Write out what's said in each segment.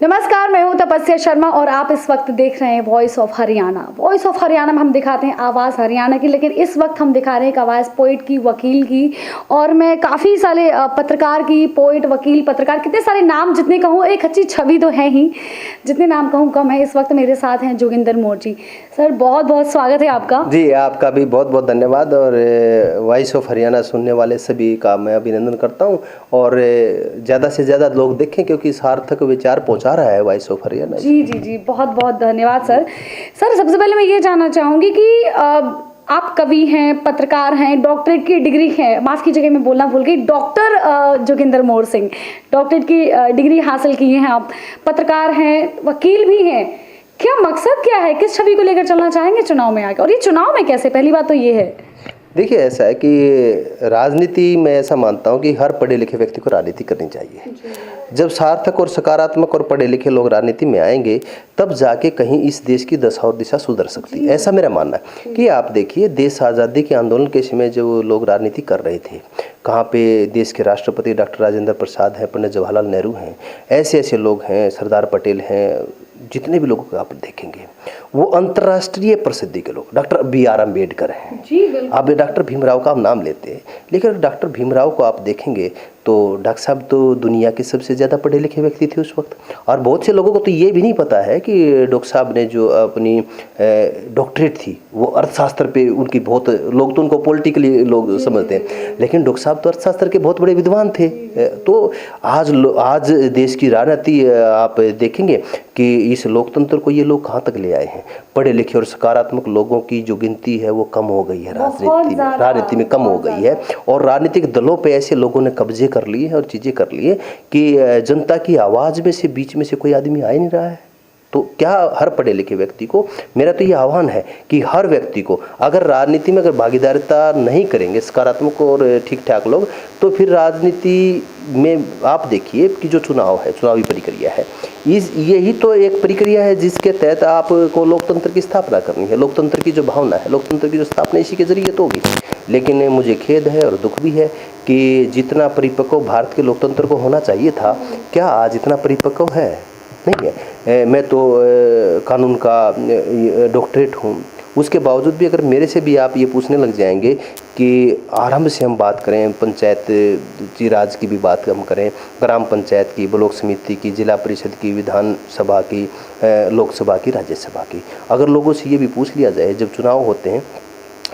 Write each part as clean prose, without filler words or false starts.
नमस्कार, मैं हूं तपस्या शर्मा और आप इस वक्त देख रहे हैं voice of Haryana. Voice of Haryana में हम दिखाते हैं आवाज़ हरियाणा की, लेकिन इस वक्त हम दिखा रहे हैं एक आवाज़ पोइट की, वकील की। और मैं काफ़ी सारे पत्रकार की, पोइट, वकील, पत्रकार, कितने सारे नाम जितने कहूँ, एक अच्छी छवि तो है ही, जितने नाम कहूँ कम है। इस वक्त मेरे साथ हैं जोगिंदर मोर जी। सर, बहुत बहुत स्वागत है आपका। जी, आपका भी बहुत बहुत धन्यवाद। और वॉइस ऑफ हरियाणा सुनने वाले सभी का मैं अभिनंदन करता हूं और ज़्यादा से ज़्यादा लोग देखें, क्योंकि सार्थक विचार पहुंचा रहा है वॉइस ऑफ हरियाणा। जी जी जी, बहुत बहुत धन्यवाद सर। सर, सबसे पहले मैं ये जानना चाहूँगी कि आप कवि हैं, पत्रकार हैं, डॉक्टरेट की डिग्री है, माफ़ कीजिएगा मैं बोलना भूल गई, डॉक्टर जोगिंदर मोर सिंह, डॉक्टरेट की डिग्री हासिल की हैं आप, पत्रकार हैं, वकील भी हैं। क्या मकसद क्या है, किस छवि को लेकर चलना चाहेंगे चुनाव में आगे, और ये चुनाव में कैसे? पहली बात तो ये है। देखिए, ऐसा है कि राजनीति में ऐसा मानता हूं कि हर पढ़े लिखे व्यक्ति को राजनीति करनी चाहिए। जब सार्थक और सकारात्मक और पढ़े लिखे लोग राजनीति में आएंगे, तब जाके कहीं इस देश की दशा और दिशा सुधर सकती है। ऐसा मेरा मानना है। कि आप देखिए, देश आज़ादी के आंदोलन के समय जो लोग राजनीति कर रहे थे, कहाँ पे देश के राष्ट्रपति डॉक्टर राजेंद्र प्रसाद हैं, पंडित जवाहरलाल नेहरू हैं, ऐसे ऐसे लोग हैं, सरदार पटेल हैं, जितने भी लोगों को आप देखेंगे वो अंतर्राष्ट्रीय प्रसिद्धि के लोग। डॉक्टर BR अम्बेडकर हैं जी, आप डॉक्टर भीमराव का हम नाम लेते हैं, लेकिन डॉक्टर भीमराव को आप देखेंगे तो डॉक्टर साहब तो दुनिया के सबसे ज़्यादा पढ़े लिखे व्यक्ति थे उस वक्त। और बहुत से लोगों को तो ये भी नहीं पता है कि डॉक्टर साहब ने जो अपनी डॉक्टरेट थी वो अर्थशास्त्र पे उनकी, बहुत लोग तो उनको पॉलिटिकली लोग समझते हैं, लेकिन डॉक्टर साहब तो अर्थशास्त्र के बहुत बड़े विद्वान थे। तो आज देश की राजनीति आप देखेंगे कि इस लोकतंत्र को ये लोग कहाँ तक ले आए हैं। पढ़े लिखे और सकारात्मक लोगों की जो गिनती है वो कम हो गई है, राजनीति में कम हो गई है। और राजनीतिक दलों पे ऐसे लोगों ने कब्जे कर लिए हैं और चीज़ें कर ली है कि जनता की आवाज़ में से, बीच में से कोई आदमी आ ही नहीं रहा है। तो क्या हर पढ़े लिखे व्यक्ति को, मेरा तो ये आह्वान है कि हर व्यक्ति को, अगर राजनीति में अगर भागीदारिता नहीं करेंगे सकारात्मक और ठीक ठाक लोग, तो फिर राजनीति में आप देखिए कि जो चुनाव है, चुनावी प्रक्रिया है, यही तो एक प्रक्रिया है जिसके तहत आपको लोकतंत्र की स्थापना करनी है। लोकतंत्र की जो भावना है, लोकतंत्र की जो स्थापना इसी के जरिए तो होगी। लेकिन मुझे खेद है और दुख भी है कि जितना परिपक्व भारत के लोकतंत्र को होना चाहिए था, क्या आज इतना परिपक्व है? नहीं है। मैं तो कानून का डॉक्टरेट हूँ, उसके बावजूद भी अगर मेरे से भी आप ये पूछने लग जाएंगे कि आरंभ से हम बात करें, पंचायत राज की भी बात हम करें, ग्राम पंचायत की, ब्लॉक समिति की, जिला परिषद की, विधानसभा की, लोकसभा की, राज्यसभा की, अगर लोगों से ये भी पूछ लिया जाए जब चुनाव होते हैं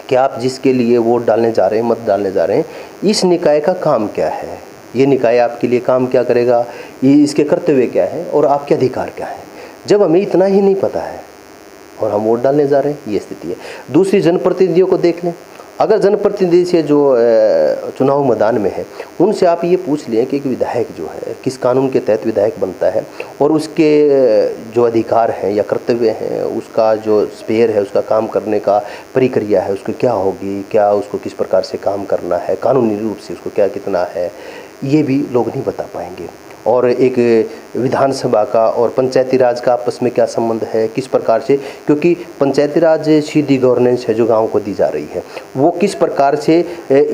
कि आप जिसके लिए वोट डालने जा रहे हैं, मत डालने जा रहे हैं, इस निकाय का काम क्या है, ये निकाय आपके लिए काम क्या करेगा, ये इसके कर्तव्य क्या है और आपके अधिकार क्या है, जब हमें इतना ही नहीं पता है और हम वोट डालने जा रहे हैं, ये स्थिति है। दूसरी, जनप्रतिनिधियों को देख लें। अगर जनप्रतिनिधि से जो चुनाव मैदान में है, उनसे आप ये पूछ लें कि एक विधायक जो है किस कानून के तहत विधायक बनता है और उसके जो अधिकार हैं या कर्तव्य हैं, उसका जो स्पेयर है, उसका काम करने का प्रक्रिया है, उसको क्या होगी, क्या उसको किस प्रकार से काम करना है, कानूनी रूप से उसको क्या कितना है, ये भी लोग नहीं बता पाएंगे। और एक विधानसभा का और पंचायती राज का आपस में क्या संबंध है, किस प्रकार से, क्योंकि पंचायती राज सीधी गवर्नेंस है जो गांव को दी जा रही है, वो किस प्रकार से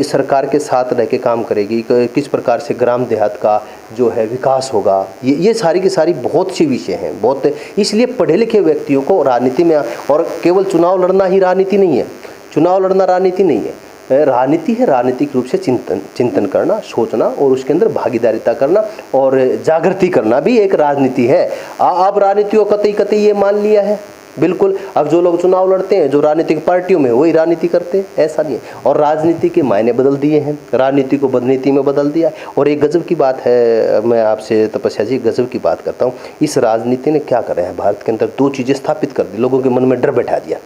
सरकार के साथ रह के काम करेगी, किस प्रकार से ग्राम देहात का जो है विकास होगा, ये सारी की सारी बहुत सी विषय हैं, बहुत। इसलिए पढ़े लिखे व्यक्तियों को राजनीति में, और केवल चुनाव लड़ना ही राजनीति नहीं है, चुनाव लड़ना राजनीति नहीं है, राजनीति है राजनीतिक रूप से चिंतन करना, सोचना और उसके अंदर भागीदारिता करना और जागृति करना भी एक राजनीति है। अब राजनीति को कतई ये मान लिया है, बिल्कुल। अब जो लोग चुनाव लड़ते हैं, जो राजनीतिक पार्टियों में, वही राजनीति करते हैं, ऐसा नहीं है। और राजनीति के मायने बदल दिए हैं, राजनीति को बदनीति में बदल दिया। और एक गजब की बात है, मैं आपसे तपस्या जी गजब की बात करता हूँ, इस राजनीति ने क्या करा है भारत के अंदर, दो चीज़ें स्थापित कर दी, लोगों के मन में डर बैठा दिया।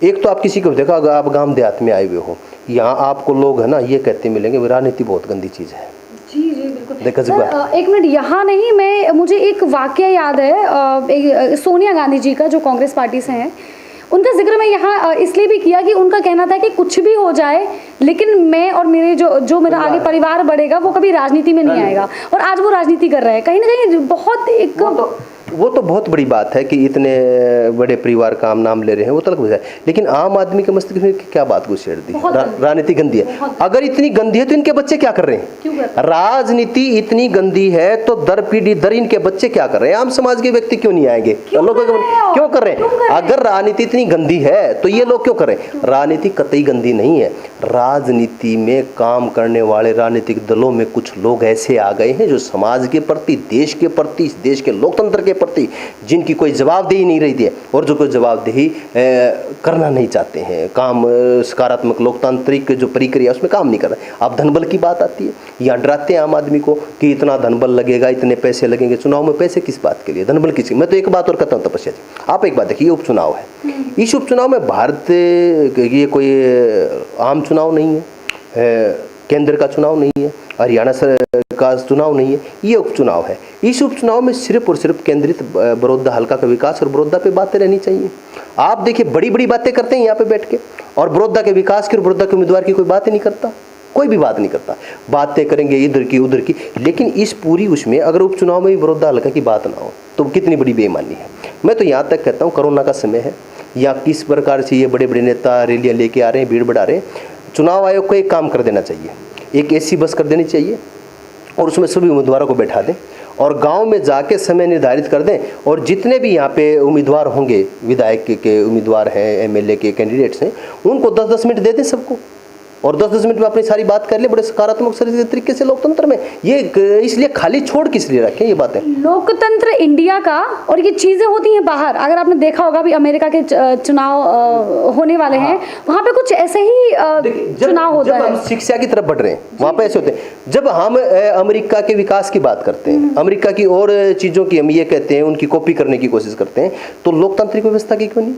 एक तो आप किसी को देखा, अगर आप गांव देहात में आए हुए हो, यहाँ आपको लोग है ना ये कहते मिलेंगे राजनीति बहुत गंदी चीज़ है। जी जी बिल्कुल सर, एक मिनट, यहाँ नहीं, मुझे एक वाकया याद है, सोनिया गांधी जी का, जो कांग्रेस पार्टी से हैं, उनका जिक्र मैं यहाँ इसलिए भी किया कि उनका कहना था कि कुछ भी हो जाए, लेकिन मैं और मेरे जो मेरा आगे परिवार बढ़ेगा वो कभी राजनीति में नहीं आएगा। और आज वो राजनीति कर रहे हैं, कहीं ना कहीं बहुत एक वो तो बहुत बड़ी बात है कि इतने बड़े परिवार का हम नाम ले रहे हैं, वो तो अलग है। लेकिन आम आदमी के मस्तिष्क में क्या बात को छेड़ दी? राजनीति गंदी है। अगर इतनी गंदी है तो इनके बच्चे क्या कर रहे हैं? राजनीति इतनी गंदी है तो दर पीढ़ी दर इनके बच्चे क्या कर रहे हैं? आम समाज के व्यक्ति क्यों नहीं आएंगे? लोग क्यों कर रहे हैं? अगर राजनीति इतनी गंदी है तो ये लोग क्यों कर रहे हैं? राजनीति कतई गंदी नहीं है। राजनीति में काम करने वाले राजनीतिक दलों में कुछ लोग ऐसे आ गए हैं जो समाज के प्रति, देश के प्रति, देश के लोकतंत्र के प्रति जिनकी कोई जवाबदेही नहीं रहती है और जो कोई जवाबदेही करना नहीं चाहते हैं, काम सकारात्मक लोकतांत्रिक जो प्रक्रिया उसमें काम नहीं कर रहे। अब धनबल की बात आती है, यहाँ डराते हैं आम आदमी को कि इतना धनबल लगेगा, इतने पैसे लगेंगे। चुनाव में पैसे किस बात के लिए? धनबल किसी। मैं तो एक बात और कहता हूँ तपस्या जी, आप एक बात देखिए, उपचुनाव है। इस उपचुनाव में भारत ये कोई आम चुनाव नहीं है, केंद्र का चुनाव नहीं है, हरियाणा का चुनाव नहीं है, ये उपचुनाव है। इस उपचुनाव में सिर्फ और सिर्फ केंद्रित बड़ौदा हल्का का विकास और बड़ौदा पे बातें रहनी चाहिए। आप देखिए बड़ी बड़ी बातें करते हैं यहाँ पे बैठ के, और बड़ौदा के विकास की और बड़ौदा के उम्मीदवार की कोई बात ही नहीं करता, कोई भी बात नहीं करता। बातें करेंगे इधर की उधर की, लेकिन इस पूरी उसमें अगर उपचुनाव में भी बड़ौदा हल्का की बात ना हो तो कितनी बड़ी बेईमानी है। मैं तो यहाँ तक कहता हूँ कोरोना का समय है या किस प्रकार से ये बड़े बड़े नेता रैलियाँ लेके आ रहे हैं, भीड़ बढ़ा रहे हैं, चुनाव आयोग को एक काम कर देना चाहिए, एक ऐसी बस कर देनी चाहिए और उसमें सभी उम्मीदवारों को बैठा दें और गांव में जाके समय निर्धारित कर दें, और जितने भी यहाँ पे उम्मीदवार होंगे, विधायक के उम्मीदवार हैं, एमएलए के कैंडिडेट्स हैं, उनको 10-10 मिनट दे दें सबको, और 10-10 मिनट में अपनी सारी बात कर ले बड़े सकारात्मक तरीके से लोकतंत्र में। ये इसलिए खाली छोड़ किस लिए रखें ये बातें? लोकतंत्र इंडिया का, और ये चीजें होती हैं बाहर। अगर आपने देखा होगा भी अमेरिका के चुनाव होने वाले हैं, वहाँ पे कुछ ऐसे ही चुनाव होता है। जब हम शिक्षा की तरफ बढ़ रहे हैं वहाँ पे ऐसे होते हैं। जब हम अमेरिका के विकास की बात करते हैं, अमेरिका की और चीजों की हम ये कहते हैं, उनकी कॉपी करने की कोशिश करते हैं, तो लोकतांत्रिक व्यवस्था की क्यों नहीं?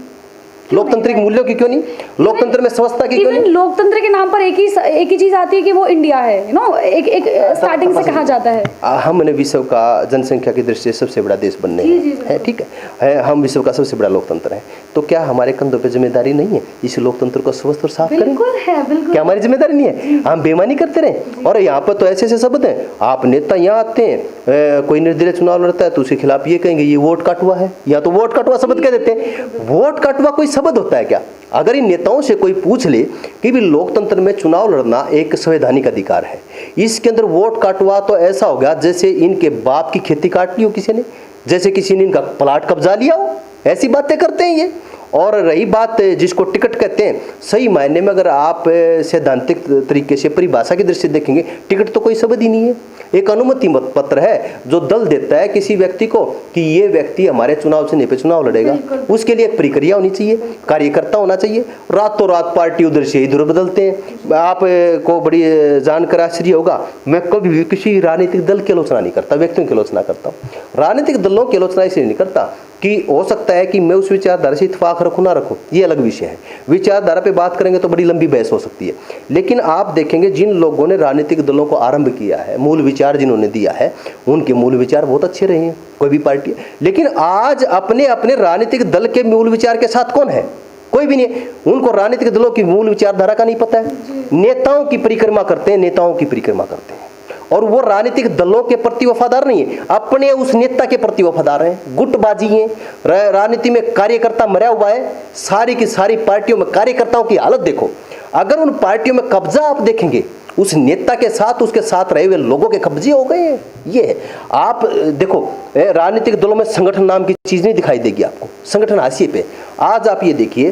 लोकतांत्रिक मूल्यों की क्यों नहीं? लोकतंत्र में समझता की क्यों नहीं? लोकतंत्र के नाम पर एक ही चीज आती है कि वो इंडिया है, यू नो, एक स्टार्टिंग से कहा जाता है हमने विश्व का जनसंख्या की दृष्टि से सबसे बड़ा देश बनने है, ठीक है, हम विश्व का सबसे बड़ा लोकतंत्र है, तो क्या हमारे कंधों पे जिम्मेदारी नहीं है इस लोकतंत्र को स्वस्थ और साफ करें? बिल्कुल है, बिल्कुल। क्या हमारी जिम्मेदारी नहीं है? हम बेईमानी करते रहे। और यहाँ पर तो ऐसे ऐसे शब्द हैं, आप नेता यहाँ आते हैं, कोई निर्दलीय चुनाव लड़ता है तो उसके खिलाफ ये कहेंगे ये वोट काटुआ है, या तो वोट काटुआ शब्द कह देते हैं। वोट काटुआ कोई शब्द होता है क्या? अगर इन नेताओं से कोई पूछ ले कि भी लोकतंत्र में चुनाव लड़ना एक संवैधानिक अधिकार है, इसके अंदर वोट काटवा तो ऐसा होगा जैसे इनके बाप की खेती काट ली हो किसी ने, जैसे किसी ने इनका प्लाट कब्जा लिया हो, ऐसी बातें करते हैं ये। और रही बात जिसको टिकट कहते हैं, सही मायने में अगर आप सैद्धांतिक तरीके से परिभाषा की दृष्टि से देखेंगे, टिकट तो कोई शब्द ही नहीं है, एक अनुमति पत्र है जो दल देता है किसी व्यक्ति को कि ये व्यक्ति हमारे चुनाव चिन्ह पे चुनाव लड़ेगा। उसके लिए एक प्रक्रिया होनी चाहिए, कार्यकर्ता होना चाहिए। रातों रात पार्टी उधर से इधर बदलते हैं। आप को बड़ी जानकर आश्चर्य होगा, मैं कभी भी किसी राजनीतिक दल की आलोचना नहीं करता, व्यक्तियों की आलोचना करता हूँ। राजनीतिक दलों की आलोचना इसलिए नहीं करता कि हो सकता है कि मैं उस विचारधारा से इत्तेफाक रखूँ ना रखूँ, ये अलग विषय है। विचारधारा पे बात करेंगे तो बड़ी लंबी बहस हो सकती है, लेकिन आप देखेंगे जिन लोगों ने राजनीतिक दलों को आरंभ किया है, मूल विचार जिन्होंने दिया है, उनके मूल विचार बहुत अच्छे रहे हैं, कोई भी पार्टी। लेकिन आज अपने अपने राजनीतिक दल के मूल विचार के साथ कौन है? कोई भी नहीं। उनको राजनीतिक दलों की मूल विचारधारा का नहीं पता है। नेताओं की परिक्रमा करते हैं, नेताओं की परिक्रमा करते हैं, और वो राजनीतिक दलों के प्रति वफादार नहीं है, अपने उस नेता के प्रति वफादार हैं। गुटबाजी है, राजनीति में कार्यकर्ता मरा हुआ है। सारी की सारी पार्टियों में कार्यकर्ताओं की हालत देखो। अगर उन पार्टियों में कब्जा आप देखेंगे, उस नेता के साथ उसके साथ रहे हुए लोगों के कब्जे हो गए हैं। ये आप देखो, राजनीतिक दलों में संगठन नाम की चीज नहीं दिखाई देगी आपको, संगठन हाशिए पे। आज आप ये देखिए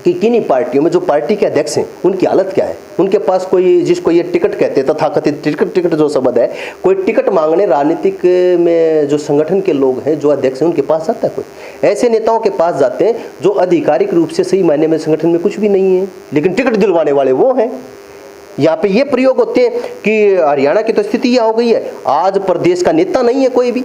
कि किन्हीं पार्टियों में जो पार्टी के अध्यक्ष हैं उनकी हालत क्या है। उनके पास कोई, जिसको ये टिकट कहते हैं, तथाकथित टिकट जो शब्द है, कोई टिकट मांगने राजनीतिक में जो संगठन के लोग हैं, जो अध्यक्ष हैं, उनके पास जाता है कोई? ऐसे नेताओं के पास जाते हैं जो आधिकारिक रूप से सही मायने में संगठन में कुछ भी नहीं है, लेकिन टिकट दिलवाने वाले वो हैं। यहाँ पे ये प्रयोग होते हैं कि हरियाणा की तो स्थिति यह हो गई है, आज प्रदेश का नेता नहीं है कोई भी।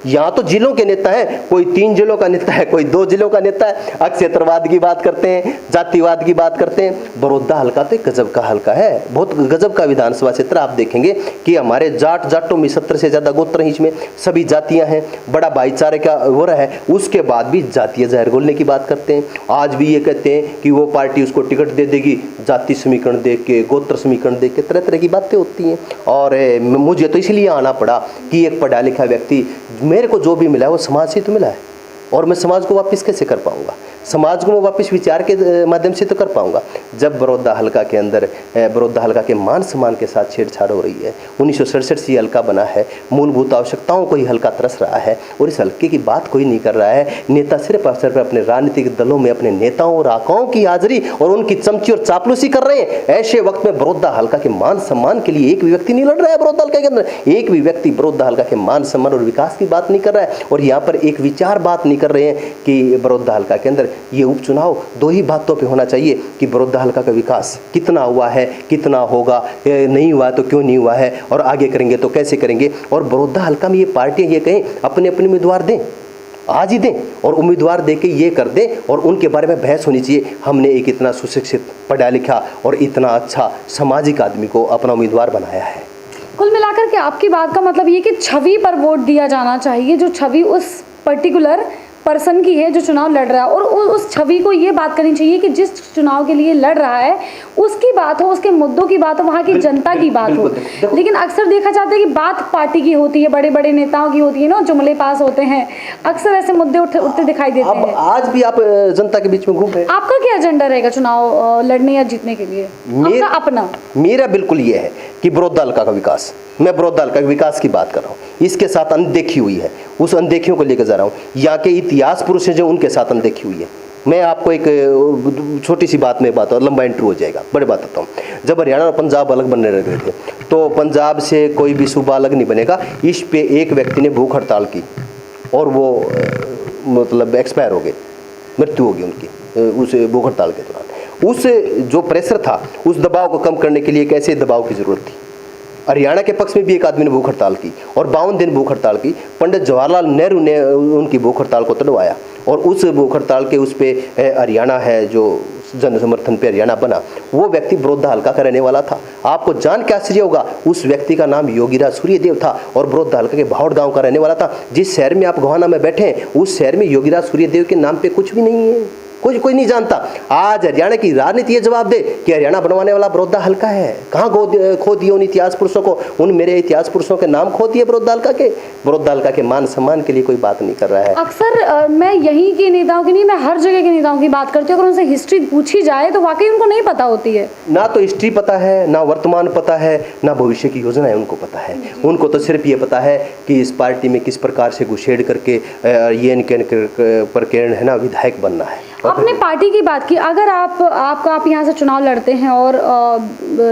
यहाँ तो जिलों के नेता हैं, कोई 3 जिलों का नेता है, कोई 2 जिलों का नेता है। अक्षेत्रवाद की बात करते हैं, जातिवाद की बात करते हैं। बड़ौदा हल्का तो गजब का हल्का है, बहुत गजब का विधानसभा क्षेत्र। आप देखेंगे कि हमारे जाटों में 70 से ज़्यादा गोत्र हैं, इसमें सभी जातियां हैं, बड़ा भाईचारे का हो रहा है। उसके बाद भी जातीय जहर घोलने की बात करते हैं। आज भी ये कहते हैं कि वो पार्टी उसको टिकट दे देगी, जाति समीकरण दे के, गोत्र समीकरण दे के, तरह तरह की बातें होती हैं। और मुझे तो इसलिए आना पड़ा कि एक पढ़ा लिखा व्यक्ति मेरे को जो भी मिला है वो समाज से तो मिला है, और मैं समाज को वापस कैसे कर पाऊंगा? समाज को मैं वापस विचार के माध्यम से तो कर पाऊंगा। जब बड़ौदा हल्का के अंदर बड़ौदा हल्का के मान सम्मान के साथ छेड़छाड़ हो रही है, 1967 से ये हल्का बना है, मूलभूत आवश्यकताओं को ही हल्का तरस रहा है, और इस हल्के की बात कोई नहीं कर रहा है। नेता सिर्फ अवसर पर अपने राजनीतिक दलों में अपने नेताओं और आकाओं की हाजिरी और उनकी चमची और चापलूसी कर रहे हैं। ऐसे वक्त में बड़ौदा हल्का के मान सम्मान के लिए एक भी व्यक्ति नहीं लड़ रहा है। बड़ौदा हल्का के अंदर एक भी व्यक्ति बड़ौदा हल्का के मान सम्मान और विकास की बात नहीं कर रहा है, और यहाँ पर एक विचार बात नहीं कर रहे हैं कि बड़ौदा हल्का के अंदर ये उपचुनाव दो ही बातों पे होना चाहिए कि बड़ौदा हल्का का विकास कितना हुआ है, कितना होगा, नहीं हुआ तो क्यों नहीं हुआ है, और आगे करेंगे तो कैसे करेंगे। और बड़ौदा हल्का में ये पार्टियां ये कहें अपने अपने उम्मीदवार दें, आज ही दें, और उम्मीदवार दे के ये कर दें, और उनके बारे में बहस होनी चाहिए। हमने एक इतना सुशिक्षित, पढ़ा लिखा और इतना अच्छा सामाजिक आदमी को अपना उम्मीदवार बनाया है। कुल मिलाकर के आपकी बात का मतलब ये कि छवि पर वोट दिया जाना चाहिए, जो छवि उस पर्टिकुलर पर्सन की है जो चुनाव लड़ रहा है, और उस छवि को ये बात करनी चाहिए कि जिस चुनाव के लिए लड़ रहा है उसकी बात हो, उसके मुद्दों की बात हो, वहाँ की जनता की बात हो। लेकिन अक्सर देखा जाता है कि बात पार्टी की होती है, बड़े बड़े नेताओं की होती है ना, जुमले पास होते हैं, अक्सर ऐसे मुद्दे उठते दिखाई देते हैं। आज भी आप जनता के बीच में घूम रहे हैं। आपका क्या एजेंडा रहेगा चुनाव लड़ने या जीतने के लिए? आपका अपना? मेरा बिल्कुल ये है कि बड़ौदा हल्का का विकास, मैं बड़ौदा हल्का के विकास की बात कर रहा हूँ। इसके साथ अनदेखी हुई है, उस अनदेखियों को लेकर जा रहा हूँ। यहाँ के इतिहास पुरुष हैं जो उनके साथ अनदेखी हुई है। मैं आपको एक छोटी सी बात में बात और लंबा इंटरव्यू हो जाएगा, बड़ी बात बताता हूँ। जब हरियाणा और पंजाब अलग बनने लगे थे तो पंजाब से कोई भी सूबा अलग नहीं बनेगा, इस पे एक व्यक्ति ने भूख हड़ताल की और वो मतलब एक्सपायर हो गए, मृत्यु हो गई उनकी उस भूख हड़ताल के दौरान। उस जो प्रेशर था, उस दबाव को कम करने के लिए एक ऐसे दबाव की जरूरत थी। हरियाणा के पक्ष में भी एक आदमी ने भूख हड़ताल की और 52 दिन भूख हड़ताल की। पंडित जवाहरलाल नेहरू ने उनकी भूख हड़ताल को तोड़वाया, और उस भूख हड़ताल के उस पे हरियाणा है जो जन समर्थन पे हरियाणा बना, वो व्यक्ति बड़ौदा हल्का का रहने वाला था। आपको जान के आश्चर्य होगा, उस व्यक्ति का नाम योगीराज सूर्यदेव था और बड़ौदा हल्का के भावड़ गांव का रहने वाला था। जिस शहर में आप गोहाना में बैठे हैं, उस शहर में योगीराज सूर्यदेव के नाम पे कुछ भी नहीं है, कोई नहीं जानता। आज हरियाणा की राजनीति ये जवाब दे कि हरियाणा बनवाने वाला बड़ौदा हल्का है। कहाँ खो दिए उन इतिहास पुरुषों को, उन मेरे इतिहास पुरुषों के नाम खो दिए बड़ौदा हल्का के। बड़ौदा हल्का के मान सम्मान के लिए कोई बात नहीं कर रहा है। अक्सर मैं यहीं के नेताओं की नहीं, मैं हर जगह के नेताओं की बात करती हूँ। अगर उनसे हिस्ट्री पूछी जाए तो वाकई उनको नहीं पता होती है। ना तो हिस्ट्री पता है, ना वर्तमान पता है, ना भविष्य की योजनाएं उनको पता है। उनको तो सिर्फ ये पता है कि इस पार्टी में किस प्रकार से घुसेड़ करके ये प्रकरण है ना विधायक बनना है। अपने पार्टी की बात की, अगर आप यहाँ से चुनाव लड़ते हैं और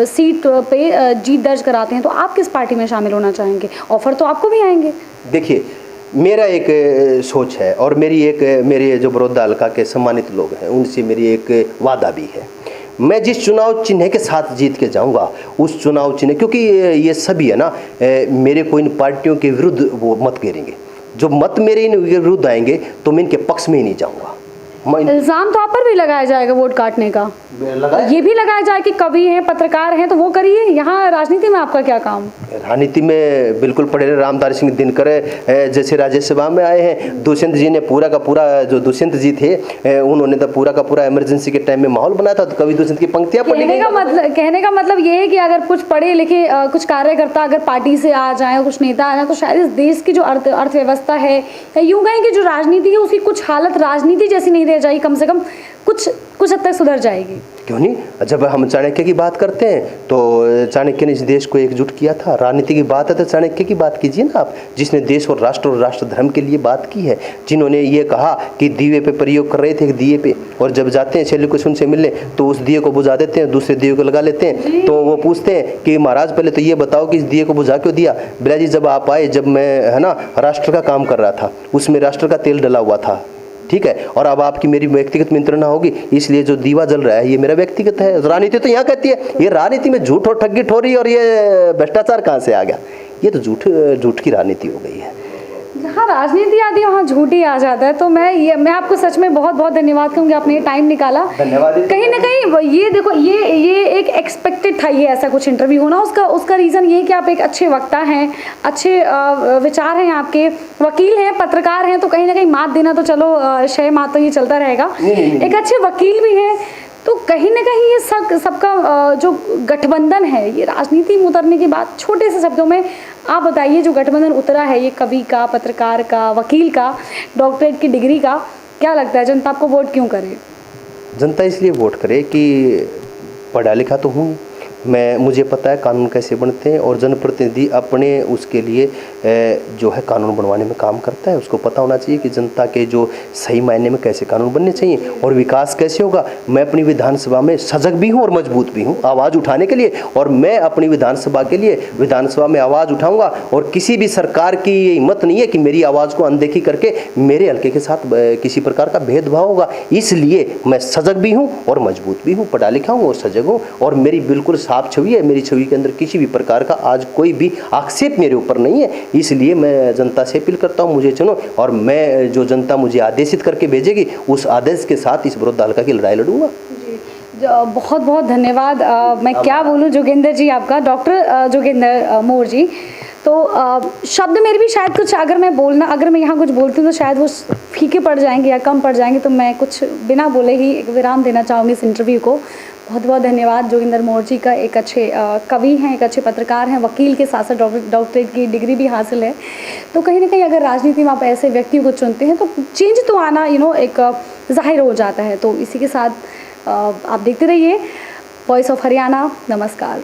सीट पे जीत दर्ज कराते हैं तो आप किस पार्टी में शामिल होना चाहेंगे? ऑफर तो आपको भी आएंगे। देखिए, मेरा एक सोच है और मेरे जो बड़ौदा हल्का के सम्मानित लोग हैं उनसे मेरी एक वादा भी है। मैं जिस चुनाव चिन्ह के साथ जीत के जाऊंगा उस चुनाव चिन्ह, क्योंकि ये सभी है ना मेरे को इन पार्टियों के विरुद्ध वो मत गिरेंगे। जो मत मेरे इन विरुद्ध आएंगे तो मैं इनके पक्ष में ही नहीं जाऊंगा। इल्जाम तो आप पर भी लगाया जाएगा वोट काटने का, ये भी लगाया जाए कि कवि हैं, पत्रकार हैं, तो वो करिए। यहाँ राजनीति में आपका क्या काम? राजनीति में बिल्कुल पढ़े रामधारी सिंह दिनकर जैसे राज्यसभा में आए हैं। दुष्यंत जी ने पूरा का पूरा, जो दुष्यंत जी थे उन्होंने तो पूरा का पूरा इमरजेंसी के टाइम में माहौल बनाया था, तो कवि दुष्यंत की पंक्तियां पढ़ी। कहने का मतलब ये है कि अगर कुछ पढ़े लिखे कुछ कार्यकर्ता अगर पार्टी से आ जाए, कुछ नेता आ जाए, तो शायद इस देश की जो अर्थव्यवस्था है, यूं कहें कि जो राजनीति है उसकी कुछ हालत राजनीति जैसी नहीं रह जाएगी, कम से कम कुछ हद तक सुधर जाएगी। क्यों नहीं? जब हम चाणक्य की बात करते हैं तो चाणक्य ने इस देश को एकजुट किया था। राजनीति की बात है तो चाणक्य की बात कीजिए ना आप, जिसने देश और राष्ट्र धर्म के लिए बात की है, जिन्होंने ये कहा कि दिए पे प्रयोग कर रहे थे दिए पे, और जब जाते हैं शैल्य कुछ उनसे मिलने तो उस दिए को बुझा देते हैं, दूसरे दिए को लगा लेते हैं। तो वो पूछते हैं कि महाराज पहले तो ये बताओ कि इस दिए को बुझा क्यों दिया? बिला जी, जब आप आए, जब मैं है ना राष्ट्र का काम कर रहा था, उसमें राष्ट्र का तेल डला हुआ था, ठीक है, और अब आपकी मेरी व्यक्तिगत मंत्रणा होगी, इसलिए जो दीवा जल रहा है ये मेरा व्यक्तिगत है। राजनीति तो यहाँ कहती है, ये राजनीति में झूठ और ठगी ठोरी और ये भ्रष्टाचार कहाँ से आ गया? ये तो झूठ की राजनीति हो गई है। जहाँ राजनीति आती है वहाँ झूठ ही आ जाता है। तो मैं आपको सच में बहुत बहुत धन्यवाद कहूँगी, आपने ये टाइम निकाला। धन्यवाद। कहीं ना कहीं ये देखो, ये एक एक्सपेक्टेड था ये ऐसा कुछ इंटरव्यू होना। उसका रीज़न ये है कि आप एक अच्छे वक्ता हैं, अच्छे विचार हैं, आपके वकील हैं, पत्रकार हैं, तो कहीं ना कहीं मात देना तो चलो शय मात तो ये चलता रहेगा। एक अच्छे वकील भी हैं, तो कहीं ना कहीं ये सबका जो गठबंधन है, ये राजनीति में उतरने के बाद छोटे से शब्दों में आप बताइए, जो गठबंधन उतरा है ये कवि का, पत्रकार का, वकील का, डॉक्टरेट की डिग्री का, क्या लगता है जनता आपको वोट क्यों करे? जनता इसलिए वोट करे कि पढ़ा लिखा तो हूँ मैं, मुझे पता है कानून कैसे बनते हैं, और जनप्रतिनिधि अपने उसके लिए जो है कानून बनवाने में काम करता है। उसको पता होना चाहिए कि जनता के जो सही मायने में कैसे कानून बनने चाहिए और विकास कैसे होगा। मैं अपनी विधानसभा में सजग भी हूँ और मजबूत भी हूँ आवाज़ उठाने के लिए, और मैं अपनी विधानसभा के लिए विधानसभा में आवाज़ उठाऊँगा। और किसी भी सरकार की ये हिम्मत नहीं है कि मेरी आवाज़ को अनदेखी करके मेरे हल्के के साथ किसी प्रकार का भेदभाव होगा। इसलिए मैं सजग भी हूँ और मजबूत भी हूँ, पढ़ा लिखा हूँ और सजग हूँ, और मेरी बिल्कुल साफ छवि है। मेरी छवि के अंदर किसी भी प्रकार का आज कोई भी आक्षेप मेरे ऊपर नहीं है। इसलिए मैं जनता से अपील करता हूँ, मुझे चुनो, और मैं जो जनता मुझे आदेशित करके भेजेगी उस आदेश के साथ इस विरोध हल्का की लड़ाई लड़ूंगा। बहुत बहुत धन्यवाद। मैं क्या बोलूँ जोगेंद्र जी, आपका डॉक्टर जोगेंद्र मोर जी। तो शब्द मेरे भी शायद कुछ, अगर मैं यहाँ कुछ बोलती हूँ तो शायद वो फीके पड़ जाएंगे या कम पड़ जाएंगे, तो मैं कुछ बिना बोले ही एक विराम देना चाहूँगी इस इंटरव्यू को। बहुत बहुत धन्यवाद जोगेंद्र मोर जी का। एक अच्छे कवि हैं, एक अच्छे पत्रकार हैं, वकील के साथ साथ डॉक्टरेट की डिग्री भी हासिल है। तो कहीं ना कहीं अगर राजनीति में आप ऐसे व्यक्तियों को चुनते हैं तो चेंज तो आना एक जाहिर हो जाता है। तो इसी के साथ आप देखते रहिए वॉइस ऑफ हरियाणा। नमस्कार।